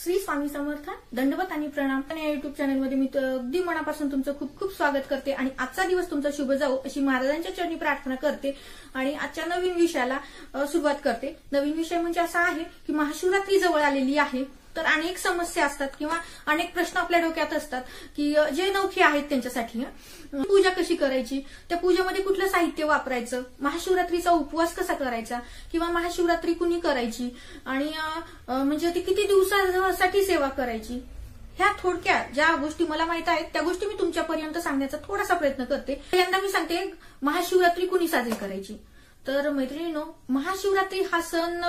श्री स्वामी समर्थ. दंडवत आणि प्रणाम. या युट्यूब चॅनलमध्ये मी अगदी मनापासून तुमचं खूप खूप स्वागत करते आणि आजचा दिवस तुमचा शुभ जावो अशी महाराजांच्या चरणी प्रार्थना करते आणि आजच्या नवीन विषयाला सुरुवात करते. नवीन विषय म्हणजे असा आहे की महाशिवरात्री जवळ आलेली आहे, तर अनेक समस्या असतात किंवा अनेक प्रश्न आपल्या डोक्यात असतात की जे नौखे आहेत त्यांच्यासाठी पूजा कशी करायची, त्या पूजेमध्ये कुठलं साहित्य वापरायचं, महाशिवरात्रीचा उपवास कसा करायचा किंवा महाशिवरात्री कुणी करायची आणि म्हणजे ती किती दिवसासाठी सेवा करायची, ह्या थोडक्या ज्या गोष्टी मला माहित आहेत त्या गोष्टी मी तुमच्यापर्यंत सांगण्याचा थोडासा प्रयत्न करते. पहिल्यांदा मी सांगते महाशिवरात्री कुणी साजरी करायची. तर मैत्रिणींनो, महाशिवरात्री हा सण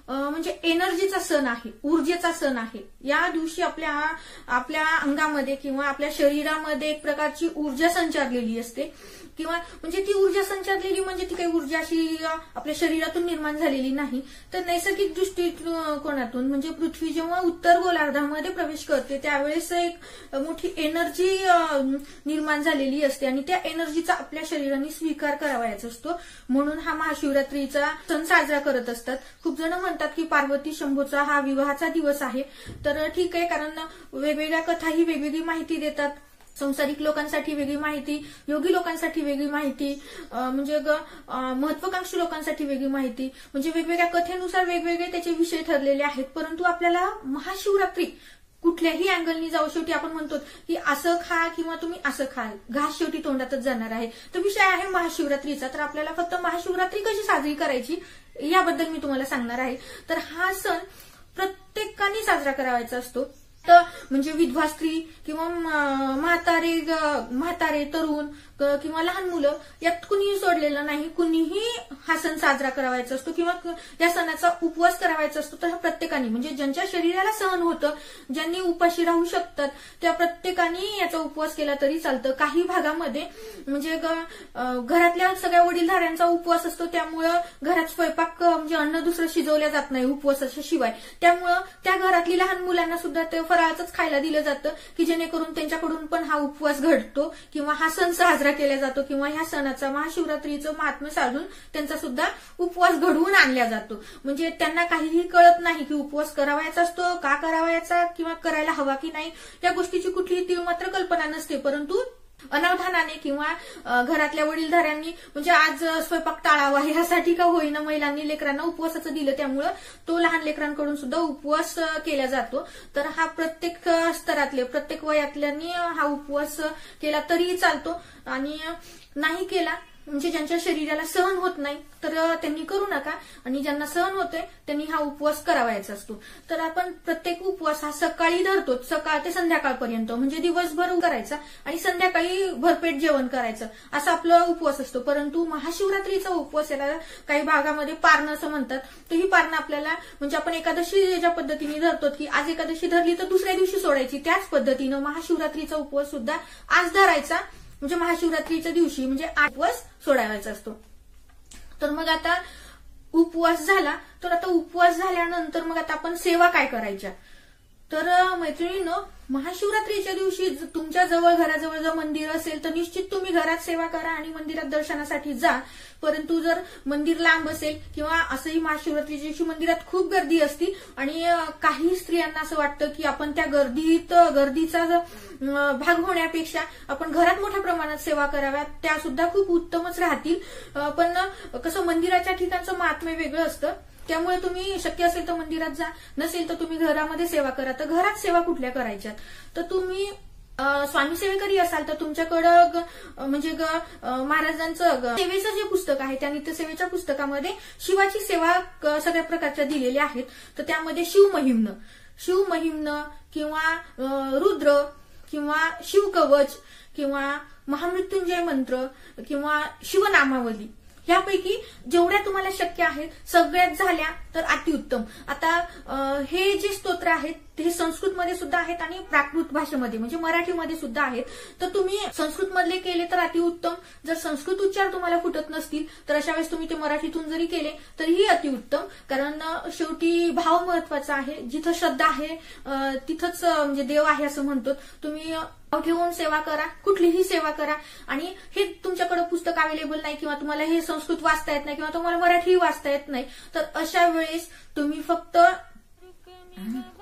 म्हणजे एनर्जीचा सण आहे, ऊर्जेचा सण आहे. या दिवशी आपल्या अंगामध्ये किंवा आपल्या शरीरामध्ये एक प्रकारची ऊर्जा संचारलेली असते किंवा म्हणजे ती ऊर्जा संचारलेली म्हणजे ती काही ऊर्जा अशी आपल्या शरीरातून निर्माण झालेली नाही, तर नैसर्गिक दृष्टिकोनातून म्हणजे पृथ्वी जेव्हा उत्तर गोलार्धामध्ये प्रवेश करते त्यावेळेस एक मोठी एनर्जी निर्माण झालेली असते आणि त्या एनर्जीचा आपल्या शरीराने स्वीकार करावायचा असतो. म्हणून हा महाशिवरात्रीचा सण साजरा करत असतात. खूप जण म्हणतात की पार्वती शंभूचा हा विवाहाचा दिवस आहे, तर ठीक आहे, कारण वेगवेगळ्या कथाही वेगवेगळी माहिती देतात. संसारिक लोकांसाठी वेगळी माहिती, योगी लोकांसाठी वेगळी माहिती, म्हणजे महत्वाकांक्षी लोकांसाठी वेगळी माहिती, म्हणजे वेगवेगळ्या कथेनुसार वेगवेगळे त्याचे विषय ठरलेले आहेत. परंतु आपल्याला महाशिवरात्री कुठल्याही अँगलनी जाऊ, शेवटी आपण म्हणतो की असं खा किंवा तुम्ही असं खा, घास शेवटी तोंडातच जाणार आहे. तर विषय आहे महाशिवरात्रीचा. तर आपल्याला फक्त महाशिवरात्री कशी साजरी करायची याबद्दल मी तुम्हाला सांगणार आहे. तर हा सण प्रत्येकाने साजरा करावायचा असतो. म्हणजे विधवा स्त्री किंवा म्हातारे तरुण किंवा लहान मुलं यात कुणीही सोडलेलं नाही. कुणीही हा सण साजरा करावायचा असतो किंवा या सणाचा उपवास करावायचा असतो. तर प्रत्येकाने म्हणजे ज्यांच्या शरीराला सहन होतं, ज्यांनी उपाशी राहू शकतात, त्या प्रत्येकाने याचा उपवास केला तरी चालतं. काही भागामध्ये म्हणजे घरातल्या सगळ्या वडीलधाऱ्यांचा उपवास असतो, त्यामुळं घरात स्वयंपाक म्हणजे अन्न दुसरं शिजवल्या जात नाही उपवासाच्या शिवाय. त्यामुळं त्या घरातली लहान मुलांना सुद्धा ते फराळाचंच खायला दिलं जातं की जेणेकरून त्यांच्याकडून पण हा उपवास घडतो किंवा हा सण साजरा केला जातो किंवा ह्या सणाचा महाशिवरात्रीचं महात्म्य साधून त्यांचा सुद्धा उपवास घडवून आणला जातो. म्हणजे त्यांना काहीही कळत नाही की उपवास करावायचा असतो, का करावायचा किंवा करायला हवा की नाही, या गोष्टीची कुठलीही तीळ मात्र कल्पना नसते. परंतु अनावधानाने किंवा घरातल्या वडीलधाऱ्यांनी म्हणजे आज स्वयंपाक टाळावा ह्यासाठी का होईना महिलांनी लेकरांना उपवासाचं दिलं, त्यामुळं तो लहान लेकरांकडून सुद्धा उपवास केला जातो. तर हा प्रत्येक स्तरातले प्रत्येक वयातल्यांनी हा उपवास केला तरीही चालतो आणि नाही केला म्हणजे ज्यांच्या शरीराला सहन होत नाही तर त्यांनी करू नका आणि ज्यांना सहन होतोय त्यांनी हा उपवास करावायचा असतो. तर आपण प्रत्येक उपवास हा सकाळी धरतो, सकाळ ते संध्याकाळपर्यंत म्हणजे दिवसभर करायचा आणि संध्याकाळी भरपेट जेवण करायचं, असा आपला उपवास असतो. परंतु महाशिवरात्रीचा उपवास याला काही भागामध्ये पारणं असं म्हणतात. तर ही पारणं आपल्याला म्हणजे आपण एकादशी ज्या पद्धतीने धरतो की आज एकादशी धरली तर दुसऱ्या दिवशी सोडायची, त्याच पद्धतीनं महाशिवरात्रीचा उपवास सुद्धा आज धरायचा म्हणजे महाशिवरात्रीच्या दिवशी म्हणजे उपवास सोडावायचा असतो. तर मग आता उपवास झाला, तर आता उपवास झाल्यानंतर मग आता आपण सेवा काय करायच्या. तर मैत्रिणींनो, महाशिवरात्रीच्या दिवशी तुमच्या जवळ घराजवळ जर मंदिर असेल तर निश्चित तुम्ही घरात सेवा करा आणि मंदिरात दर्शनासाठी जा. परंतु जर मंदिर लांब असेल किंवा असंही महाशिवरात्रीच्या दिवशी मंदिरात खूप गर्दी असते आणि काही स्त्रियांना असं वाटतं की आपण त्या गर्दीचा भाग होण्यापेक्षा आपण घरात मोठ्या प्रमाणात सेवा कराव्यात, त्या सुद्धा खूप उत्तमच राहतील. पण कसं मंदिराच्या ठिकाणचं महात्म्य वेगळं असतं, त्यामुळे तुम्ही शक्य असेल तर मंदिरात जा, नसेल तर तुम्ही घरामध्ये सेवा करा. तर घरात सेवा कुठल्या करायच्यात, तर तुम्ही स्वामी सेवेकरी असाल तर तुमच्याकडं म्हणजे महाराजांचं सेवेचं जे पुस्तक आहे त्या नित्यसेवेच्या पुस्तकामध्ये शिवाची सेवा सगळ्या प्रकारच्या दिलेल्या आहेत. तर त्यामध्ये शिवमहिम्न किंवा रुद्र किंवा शिवकवच किंवा महामृत्युंजय मंत्र किंवा शिवनामावली यापैकी जेवढ्या तुम्हाला शक्य आहेत सगळ्यात झाल्या तर अतिउत्तम. आता हे जे स्तोत्र आहेत ते संस्कृतमध्ये सुद्धा आहेत आणि प्राकृत भाषेमध्ये म्हणजे मराठीमध्ये सुद्धा आहेत. तर तुम्ही संस्कृत मधले केले तर अतिउत्तम. जर संस्कृत उच्चार तुम्हाला फुटत नसतील तर अशा वेळेस तुम्ही ते मराठीतून जरी केले तरीही अतिउत्तम. कारण शेवटी भाव महत्वाचा आहे. जिथं श्रद्धा आहे तिथंच म्हणजे देव आहे असं म्हणतो. तुम्ही भाव ठेवून सेवा करा, कुठलीही सेवा करा. आणि हे तुमच्याकडे पुस्तक अवेलेबल नाही किंवा तुम्हाला हे संस्कृत वाचता येत नाही किंवा तुम्हाला मराठी वाचता येत नाही तर अशा वेळेस तुम्ही फक्त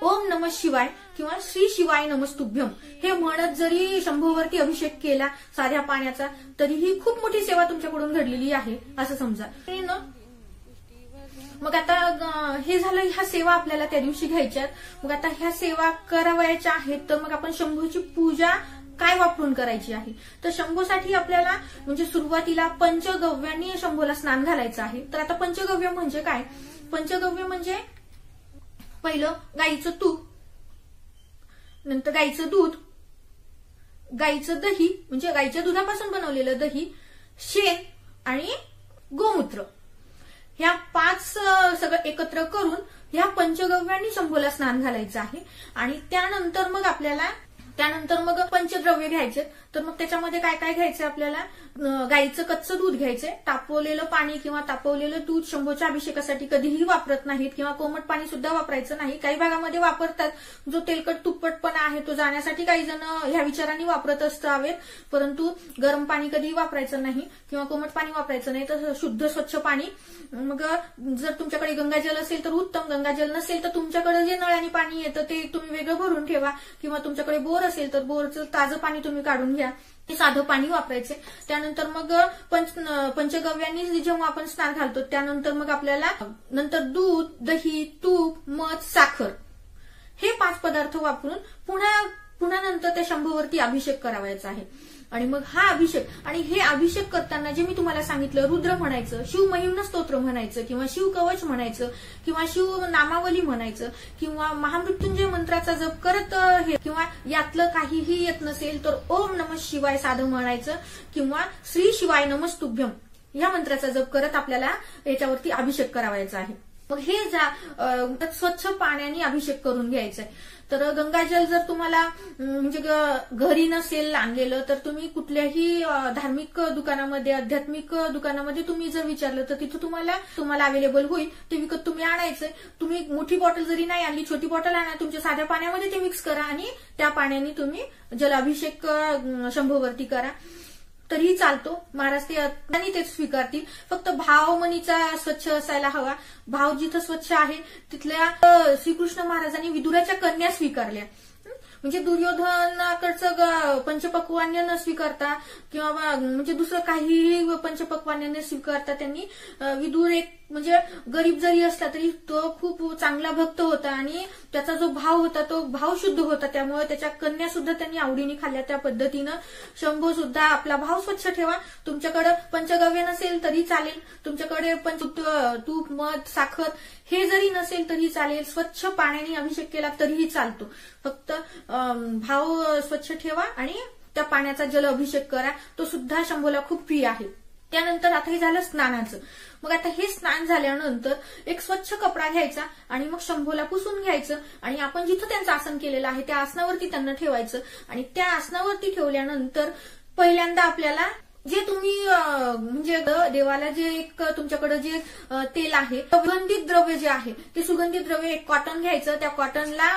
ओम नमः नमः शिवाय किंवा श्री शिवाय नमस्तुभ्यम हे म्हणत जरी शंभूवरती अभिषेक केला साध्या पाण्याचा तरीही खूप मोठी सेवा तुमच्याकडून घडलेली आहे असं समजा. मग आता हे झालं, ह्या सेवा आपल्याला त्या दिवशी घ्यायच्यात. मग आता ह्या सेवा करावयाच्या आहेत तर मग आपण शंभूची पूजा काय वापरून करायची आहे. तर शंभूसाठी आपल्याला म्हणजे सुरुवातीला पंचगव्यांनी शंभूला स्नान घालायचं आहे. तर आता पंचगव्य म्हणजे काय. पंचगव्य म्हणजे पहिलं गाईचं तूप, नंतर गाईचं दूध, गाईचं दही म्हणजे गाईच्या दुधापासून बनवलेलं दही, शेण आणि गोमूत्र, ह्या 5 सगळं एकत्र करून ह्या पंचगव्यांनी शंभूला स्नान घालायचं आहे. आणि त्यानंतर मग पंचद्रव्य घ्यायचे. तर मग त्याच्यामध्ये काय काय घ्यायचं आपल्याला. गाईचं कच्चं दूध घ्यायचंय, तापवलेलं पाणी किंवा तापवलेलं दूध शंभूच्या अभिषेकासाठी कधीही वापरत नाहीत किंवा कोमट पाणी सुद्धा वापरायचं नाही. काही भागामध्ये वापरतात, जो तेलकट तुप्पटपणा आहे तो जाण्यासाठी काही जण ह्या विचारांनी वापरत असावेत, परंतु गरम पाणी कधीही वापरायचं नाही किंवा कोमट पाणी वापरायचं नाही, तर शुद्ध स्वच्छ पाणी. मग जर तुमच्याकडे गंगाजल असेल तर उत्तम, गंगाजल नसेल तर तुमच्याकडे जे नळाने पाणी येतं ते तुम्ही वेगळं भरून ठेवा किंवा तुमच्याकडे बोर असेल तर बोरचं ताजं पाणी तुम्ही काढून घ्या, ते साधं पाणी वापरायचे. त्यानंतर मग पंचगव्यांनी जेव्हा आपण स्नान घालतो त्यानंतर मग आपल्याला नंतर दूध, दही, तूप, मध, साखर हे 5 पदार्थ वापरून पुन्हा नंतर त्या शंभूवरती अभिषेक करावायचा आहे. आणि मग हा अभिषेक, आणि हे अभिषेक करताना जे मी तुम्हाला सांगितलं, रुद्र म्हणायचं, शिव महिम्न स्तोत्र म्हणायचं किंवा शिव कवच म्हणायचं किंवा शिव नामावली म्हणायचं किंवा महामृत्युंजय मंत्राचा जप करत हे, किंवा यातलं काहीही येत नसेल तर ओम नमः शिवाय साधं म्हणायचं किंवा श्री शिवाय नमस्तुभ्यम या मंत्राचा जप करत आपल्याला याच्यावरती अभिषेक करावायचा आहे. मग हे स्वच्छ पाण्याने अभिषेक करून घ्यायचा आहे. तर गंगाजल जर तुम्हाला म्हणजे घरी नसेल आणलेलं तर तुम्ही कुठल्याही धार्मिक दुकानामध्ये, आध्यात्मिक दुकानामध्ये तुम्ही जर विचारलं तर तिथं तुम्हाला अवेलेबल होईल, ते विकत तुम्ही आणायचंय. तुम्ही मोठी बॉटल जरी नाही आणली, छोटी बॉटल आणा, तुमच्या साध्या पाण्यामध्ये ते मिक्स करा आणि त्या पाण्याने तुम्ही जलाभिषेक शंभूवरती करा तरीही चालतो. महाराज ते स्वीकारतील. फक्त भाव मनीचा स्वच्छ असायला हवा. भाव जिथं स्वच्छ आहे तिथल्या श्रीकृष्ण महाराजांनी विदुराच्या कन्या स्वीकारल्या. म्हणजे दुर्योधनाकडचं पंचपक्वान्य न स्वीकारता किंवा म्हणजे दुसरं काहीही पंचपक्वान्य न स्वीकारता त्यांनी विदुर एक म्हणजे गरीब जरी असला तरी तो खूप चांगला भक्त होता आणि त्याचा जो भाव होता तो भाव शुद्ध होता, त्यामुळे त्याच्या कन्या सुद्धा त्यांनी आवडीने खाल्ल्या. त्या पद्धतीनं शंभू सुद्धा आपला भाव स्वच्छ ठेवा. तुमच्याकडे पंचगव्य नसेल तरी चालेल, तुमच्याकडे तूप, मध, साखर हे जरी नसेल तरी चालेल, स्वच्छ पाण्याने अभिषेक केला तरीही चालतो. फक्त भाव स्वच्छ ठेवा आणि त्या पाण्याचा जल अभिषेक करा, तो सुद्धा शंभूला खूप प्रिय आहे. त्यानंतर आता हे झालं स्नानाचं. मग आता हे स्नान झाल्यानंतर एक स्वच्छ कपडा घ्यायचा आणि मग शंभूला पुसून घ्यायचं आणि आपण जिथं त्यांचं आसन केलेलं आहे त्या आसनावरती त्यांना ठेवायचं. आणि त्या आसनावरती ठेवल्यानंतर पहिल्यांदा आपल्याला जे तुम्ही म्हणजे देवाला जे एक तुमच्याकडे जे तेल आहे, सुगंधित द्रव्य जे आहे ते सुगंधित द्रव्य एक कॉटन घ्यायचं, त्या कॉटनला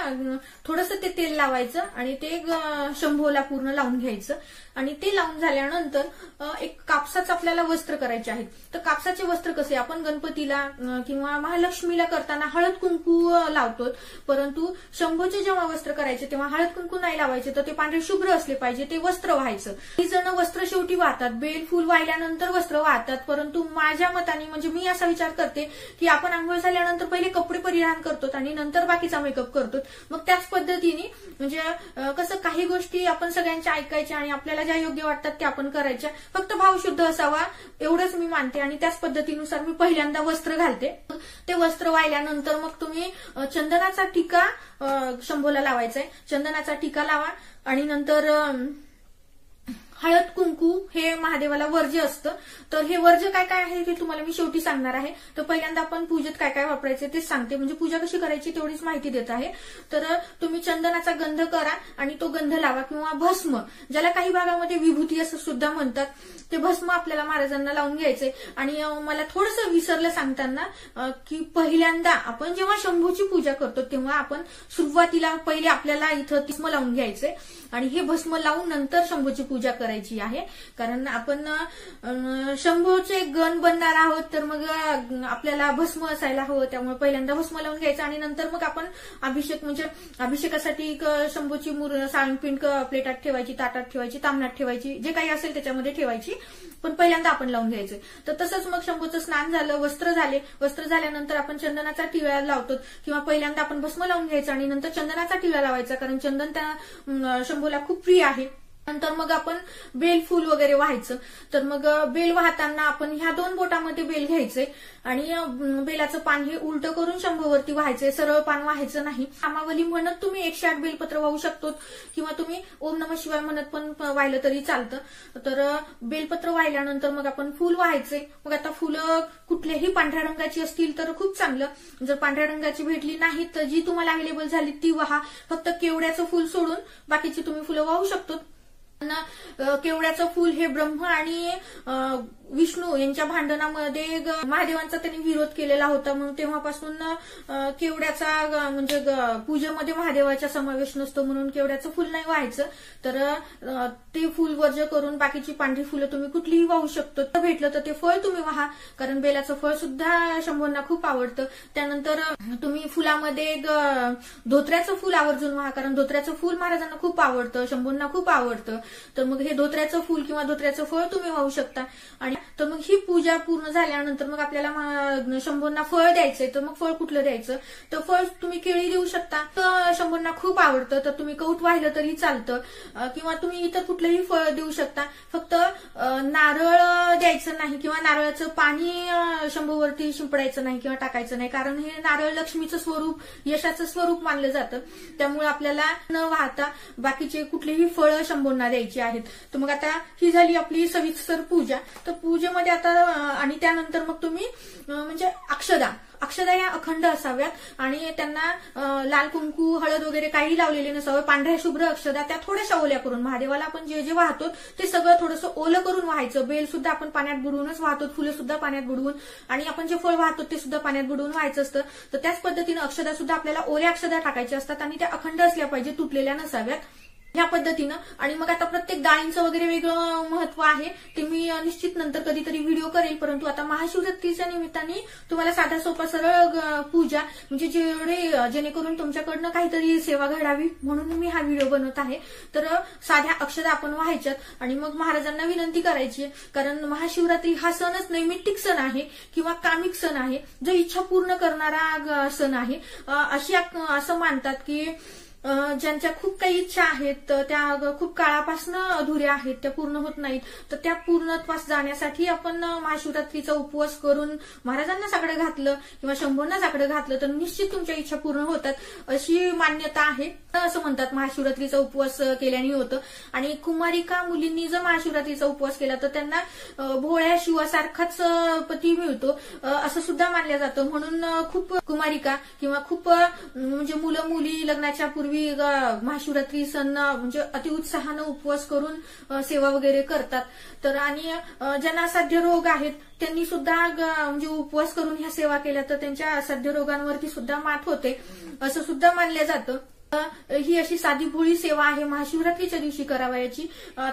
थोडंसं ते तेल लावायचं आणि ते शंभूला पूर्ण लावून घ्यायचं. आणि ते लावून झाल्यानंतर एक कापसाचं आपल्याला वस्त्र करायचे आहेत. तर कापसाचे वस्त्र कसे, आपण गणपतीला किंवा महालक्ष्मीला करताना हळद कुंकू लावतो, परंतु शंभूचे जेव्हा वस्त्र करायचे तेव्हा हळद कुंकू नाही लावायचे, तर ते पांढरे शुभ्र असले पाहिजे, ते वस्त्र व्हायचं. काही जण वस्त्र शेवटी वाहतात, बेल फुल वाहिल्यानंतर वस्त्र वाहतात, परंतु माझ्या मताने म्हणजे मी असा विचार करते की आपण आंघोळ झाल्यानंतर पहिले कपडे परिधान करतो आणि नंतर बाकीचा मेकअप करतो. मग त्याच पद्धतीने म्हणजे कसं काही गोष्टी आपण सगळ्यांच्या ऐकायच्या आणि आपल्याला ज्या योग्य वाटतात त्या आपण करायच्या, फक्त भाव शुद्ध असावा एवढंच मी मानते. आणि त्याच पद्धतीनुसार मी पहिल्यांदा वस्त्र घालते. ते वस्त्र वाहिल्यानंतर मग तुम्ही चंदनाचा टीका शंभूला लावायचा आहे. चंदनाचा टीका लावा आणि नंतर हळद कुंकू हे महादेवाला वर्ज्य असतं. तर हे वर्ज्य काय काय आहे ते तुम्हाला मी शेवटी सांगणार आहे. तर पहिल्यांदा आपण पूजेत काय काय वापरायचे ते सांगते, म्हणजे पूजा कशी करायची तेवढीच माहिती देत आहे. तर तुम्ही चंदनाचा गंध करा आणि तो गंध लावा किंवा भस्म, ज्याला काही भागामध्ये विभूती असं सुद्धा म्हणतात, ते भस्म आपल्याला महाराजांना लावून घ्यायचे. आणि मला थोडंसं विसरलं सांगताना की पहिल्यांदा आपण जेव्हा शंभूची पूजा करतो तेव्हा आपण सुरुवातीला पहिले आपल्याला इथं भस्म लावून घ्यायचे आणि हे भस्म लावून नंतर शंभूची पूजा करायची आहे, कारण आपण शंभूचे गण बनणार आहोत, तर मग आपल्याला भस्म असायला हवं. त्यामुळे पहिल्यांदा भस्म लावून घ्यायचं आणि नंतर मग आपण अभिषेक म्हणजे अभिषेकासाठी शंभूची साळींपिंड प्लेटात ठेवायची, ताटात ठेवायची, तामणात ठेवायची, जे काही असेल त्याच्यामध्ये ठेवायची, पण पहिल्यांदा आपण लावून घ्यायचे. तर तसंच मग शंभूचं स्नान झालं, वस्त्र झाले, वस्त्र झाल्यानंतर आपण चंदनाचा टिळा लावतो, किंवा पहिल्यांदा आपण भस्म लावून घ्यायचं आणि नंतर चंदनाचा टिळा लावायचा, कारण चंदन त्या शंभूला खूप प्रिय आहे. नंतर मग आपण बेल फूल वगैरे व्हायचं. तर मग बेल वाहताना आपण ह्या 2 बोटामध्ये बेल घ्यायचे आणि बेलाचं पान हे उलट करून शंभूवरती व्हायचे, सरळ पान व्हायचं नाही. नामावली म्हणत तुम्ही 108 बेलपत्र वाहू शकतो, किंवा तुम्ही ओम नमः शिवाय म्हणत पण वाहिलं तरी चालतं. तर बेलपत्र वाहिल्यानंतर मग आपण फूल व्हायचे. मग आता फुलं कुठल्याही पांढऱ्या रंगाची असतील तर खूप चांगलं, जर पांढऱ्या रंगाची भेटली नाही तर जी तुम्हाला अवेलेबल झाली ती वहा. फक्त केवड्याचं फूल सोडून बाकीची तुम्ही फुलं वाहू शकतो. केवड्याचं फूल हे ब्रह्म आणि विष्णू यांच्या भांडणामध्ये महादेवांचा त्यांनी विरोध केलेला होता, म्हणून तेव्हापासून केवड्याचा म्हणजे पूजेमध्ये महादेवाचा समावेश नसतो, म्हणून केवड्याचं फूल नाही व्हायचं. तर ते फूल वर्ज करून बाकीची पांढरी फुलं तुम्ही कुठलीही वाहू शकतो. भेटलं तर ते फळ तुम्ही वाहा, कारण बेलाचं फळ सुद्धा शंभूंना खूप आवडतं. त्यानंतर तुम्ही फुलामध्ये धोत्र्याचं फूल आवर्जून वाहा, कारण धोत्र्याचं फूल महाराजांना खूप आवडतं, शंभूंना खूप आवडतं. तर मग हे धोत्र्याचं फूल किंवा धोत्र्याचं फळ तुम्ही वाहू शकता. आणि तर मग ही पूजा पूर्ण झाल्यानंतर मग आपल्याला शंभूंना फळ द्यायचंय. तर मग फळ कुठलं द्यायचं, तर फळ तुम्ही केळी देऊ शकता, तर शंभूंना खूप आवडतं, तर तुम्ही कौट वाहिलं तरी चालतं, किंवा तुम्ही इतर कुठलंही फळ देऊ शकता. फक्त नारळ द्यायचं नाही, किंवा नारळाचं पाणी शंभूवरती शिंपडायचं नाही किंवा टाकायचं नाही, कारण हे नारळ लक्ष्मीचं स्वरूप, यशाचं स्वरूप मानलं जातं. त्यामुळे आपल्याला न वाहता बाकीचे कुठलेही फळं शंभूंना द्यायची आहेत. तर मग आता ही झाली आपली सविस्तर पूजा. तर पूजेमध्ये आता आणि त्यानंतर मग तुम्ही म्हणजे अक्षदा या अखंड असाव्यात आणि त्यांना लाल कुंकू, हळद वगैरे काही लावलेले नसावं. पांढऱ्या शुभ्र अक्षदा त्या थोड्याशा ओल्या करून, महादेवाला आपण जे जे वाहतो ते सगळं थोडंसं ओलं करून व्हायचं. बेल सुद्धा आपण पाण्यात बुडवूनच वाहतो, फुलं सुद्धा पाण्यात बुडवून, आणि आपण जे फळ वाहतो ते सुद्धा पाण्यात बुडवून व्हायचं असतं. तर त्याच पद्धतीनं अक्षदा सुद्धा आपल्याला ओल्या अक्षदा टाकायच्या असतात आणि त्या अखंड असल्या पाहिजे, तुटलेल्या नसाव्यात, ह्या पद्धतीनं. आणि मग आता प्रत्येक डाळींचं वगैरे वेगळं महत्व आहे, ते मी निश्चित नंतर कधीतरी व्हिडिओ करेल. परंतु आता महाशिवरात्रीच्या निमित्ताने तुम्हाला साधा सोपा सरळ पूजा, म्हणजे जेणेकरून तुमच्याकडनं काहीतरी सेवा घडावी म्हणून मी हा व्हिडिओ बनवत आहे. तर साध्या अक्षदा आपण व्हायच्यात आणि मग महाराजांना विनंती करायची, कारण महाशिवरात्री हा सणच नैमित्तिक सण आहे किंवा कामिक सण आहे, जो इच्छा पूर्ण करणारा सण आहे. असं मानतात की ज्यांच्या खूप काही इच्छा आहेत, त्या खूप काळापासून अधुऱ्या आहेत, त्या पूर्ण होत नाहीत, तर त्या पूर्णत्वास जाण्यासाठी आपण महाशिवरात्रीचा उपवास करून महाराजांना साकडं घातलं किंवा शंभूंना साकडं घातलं तर निश्चित तुमच्या इच्छा पूर्ण होतात, अशी मान्यता आहे. असं म्हणतात महाशिवरात्रीचा उपवास केल्याने होतं. आणि कुमारिका मुलींनी जर महाशिवरात्रीचा उपवास केला तर त्यांना भोळ्या शिवासारखाच पती मिळतो, असं सुद्धा मानलं जातं. म्हणून खूप कुमारिका किंवा खूप म्हणजे मुलं मुली लग्नाच्या पूर्वी महाशिवरात्री सण म्हणजे अतिउत्साहानं उपवास करून सेवा वगैरे करतात. तर आणि ज्यांना असाध्य रोग आहेत त्यांनी सुद्धा म्हणजे उपवास करून ह्या सेवा केल्या तर त्यांच्या असाध्य रोगांवरती सुद्धा मात होते, असं सुद्धा मानलं जातं. ही अशी साधी भोळी सेवा आहे महाशिवरात्रीच्या दिवशी करावयाची.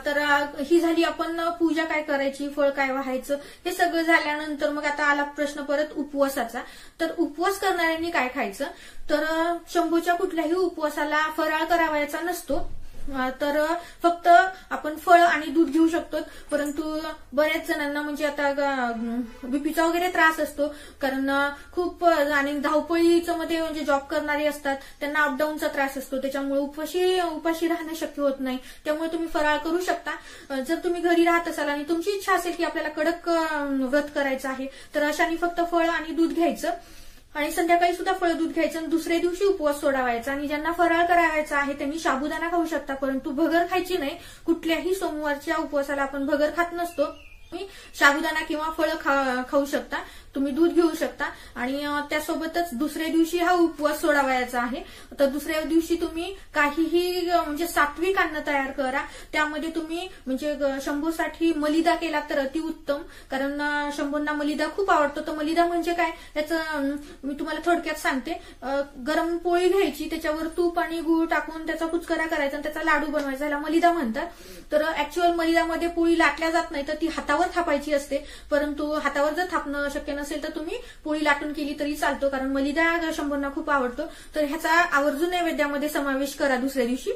तर ही झाली आपण पूजा काय करायची, फळ काय व्हायचं, हे सगळं झाल्यानंतर मग आता आला प्रश्न परत उपवासाचा. तर उपवास करणाऱ्यांनी काय खायचं, तर शंभूच्या कुठल्याही उपवासाला फराळ करावयाचा नसतो, तर फक्त आपण फळ आणि दूध घेऊ शकतो. परंतु बऱ्याच जणांना म्हणजे आता बीपीचा वगैरे त्रास असतो, कारण खूप आणि धावपळीचं मध्ये म्हणजे जॉब करणारे असतात, त्यांना अपडाऊनचा त्रास असतो, त्याच्यामुळे उपाशी राहणं शक्य होत नाही. त्यामुळे तुम्ही फराळ करू शकता. जर तुम्ही घरी राहत असाल आणि तुमची इच्छा असेल की आपल्याला कडक व्रत करायचं आहे तर अशाने फक्त फळ आणि दूध घ्यायचं आणि संध्याकाळी सुद्धा फळ दूध घ्यायचं आणि दुसऱ्या दिवशी उपवास सोडावायचा. आणि ज्यांना फराळ करायचा आहे त्यांनी साबुदाणा खाऊ शकता, परंतु भगर खायची नाही. कुठल्याही सोमवारच्या उपवासाला आपण भगर खात नसतो. तुम्ही साबुदाणा किंवा फळं खाऊ शकता, तुम्ही दूध घेऊ शकता आणि त्यासोबतच दुसऱ्या दिवशी हा उपवास सोडावायचा आहे. तर दुसऱ्या दिवशी तुम्ही काहीही म्हणजे सात्विक अन्न तयार करा. त्यामध्ये तुम्ही म्हणजे शंभूसाठी मलिदा केला तर अतिउत्तम, कारण शंभूंना मलिदा खूप आवडतो. तर मलिदा म्हणजे काय त्याचं मी तुम्हाला थोडक्यात सांगते. गरम पोळी घ्यायची, त्याच्यावर तूप आणि गूळ टाकून त्याचा कुचकरा करायचा आणि त्याचा लाडू बनवायचा, याला मलिदा म्हणतात. तर ऍक्च्युअल मलिदामध्ये पोळी लाटल्या जात नाही, तर ती हातावर थापायची असते. परंतु हातावर जर थापणं शक्य नसेल तर तुम्ही पोळी लाटून केली तरी चालतो, कारण मलिदा शंभूंना खूप आवडतो. तर ह्याचा आवर्जून नैवेद्यामध्ये समावेश करा दुसऱ्या दिवशी.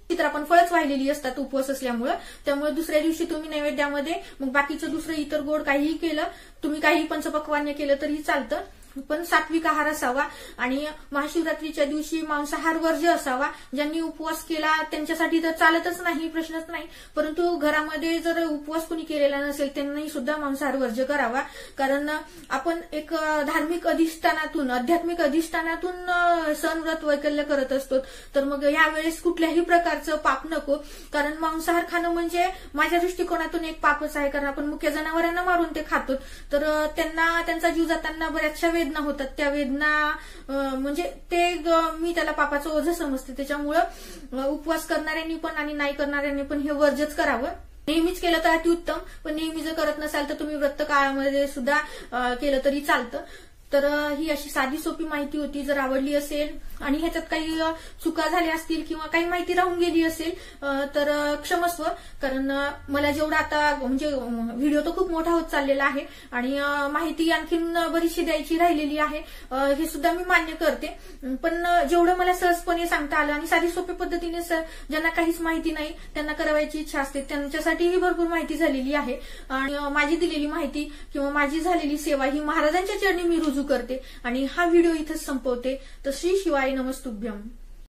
तर आपण फळच वाहिलेली असतात उपवास असल्यामुळे, त्यामुळे दुसऱ्या दिवशी तुम्ही नैवेद्यामध्ये मग बाकीचं दुसरं इतर गोड काहीही केलं, तुम्ही काही पंचपक्वान्य केलं तरी चालतं, पण सात्विक आहार असावा. आणि महाशिवरात्रीच्या दिवशी मांसाहार वर्ज्य असावा. ज्यांनी उपवास केला त्यांच्यासाठी तर चालतच नाही, प्रश्नच नाही. परंतु घरामध्ये जर उपवास कुणी केलेला नसेल त्यांनी सुद्धा मांसाहार वर्ज्य करावा, कारण आपण एक धार्मिक अधिष्ठानातून, आध्यात्मिक अधिष्ठानातून सण व्रत वैकल्य करत असतो. तर मग यावेळेस कुठल्याही प्रकारचं पाप नको, कारण मांसाहार खाणं म्हणजे माझ्या दृष्टिकोनातून एक पापच आहे, कारण आपण मुख्य जनावरांना मारून ते खातो. तर त्यांचा जीव जाताना बऱ्याचशा वेदना होतात. त्या वेदना म्हणजे ते मी त्याला पापाचं ओझं समजते. त्याच्यामुळं उपवास करणाऱ्यांनी पण आणि नाही करणाऱ्यांनी पण हे वर्जच करावं. नेहमीच केलं तर अतिउत्तम, पण नेहमी जर करत नसाल तर तुम्ही व्रत काळामध्ये सुद्धा केलं तरी चालतं. तर ही अशी साधी सोपी माहिती होती. जर आवडली असेल आणि ह्याच्यात काही चुका झाल्या असतील किंवा काही माहिती राहून गेली असेल तर क्षमस्व, कारण मला जेवढा आता म्हणजे व्हिडिओ तो खूप मोठा होत चाललेला आहे आणि माहिती आणखीन बरीचशी द्यायची राहिलेली आहे, हे सुद्धा मी मान्य करते. पण जेवढं मला सहजपणे सांगता आलं आणि साधी सोपी पद्धतीने ज्यांना काहीच माहिती नाही त्यांना करायची इच्छा असते त्यांच्यासाठीही भरपूर माहिती झालेली आहे. आणि माझी दिलेली माहिती किंवा माझी झालेली सेवा ही महाराजांच्या चरणी मी रुजू करते आणि हा व्हिडिओ इथेच संपवते. तर श्री शिवाय नमस्तुभ्यम.